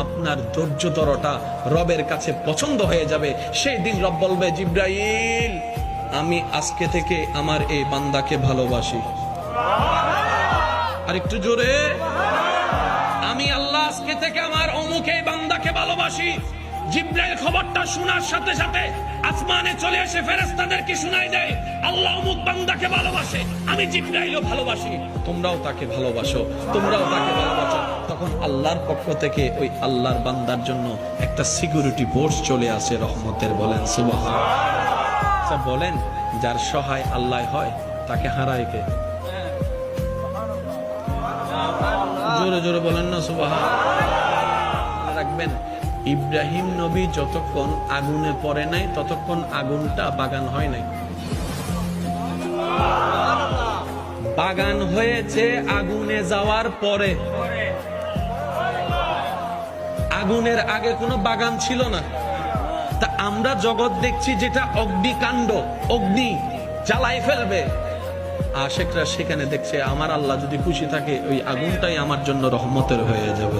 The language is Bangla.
আপনার ধৈর্যধরটা রবের কাছে পছন্দ হয়ে যাবে। সেই দিন রব বলবে, জিবরাইল, আমি আজকে থেকে আমার এই বান্দাকে ভালোবাসি। আর একটু জোরে, আমি আল্লাহ আজকে থেকে আমার অমুক এই বান্দাকে ভালোবাসি। জিবরাইল খবরটা শোনার সাথে সাথে আসমানে চলে এসে ফেরেশতাদেরকে শোনায় দেয়, আল্লাহ অমুক বান্দাকে ভালোবাসে, আমি জিবরাইলও ভালোবাসি, তোমরাও তাকে ভালোবাসো, তোমরাও তাকে ভালোবাসো। তখন আল্লাহর পক্ষ থেকে ওই আল্লাহর বান্দার জন্য একটা সিকিউরিটি ফোর্স চলে আসে রহমতের। বলেন সুবহানাল্লাহ। আচ্ছা বলেন, যার সহায় আল্লাহ হয় তাকে হারায় কে? জোরে জোরে বলেন না সুবহানাল্লাহ। রাখবেন, ইব্রাহিম নবী যতক্ষণ আগুনে পড়ে নাই ততক্ষণ আগুনটা বাগান হয় নাই। বাগান হয়েছে আগুনে যাওয়ার পরে। আগুনের আগে কোনো বাগান ছিল না। তা আমরা জগৎ দেখছি যেটা অগ্নিকাণ্ড, অগ্নি জ্বালাই ফেলবে, আশেকরা সেখানে দেখছে আমার আল্লাহ যদি খুশি থাকে ওই আগুনটাই আমার জন্য রহমতের হয়ে যাবে।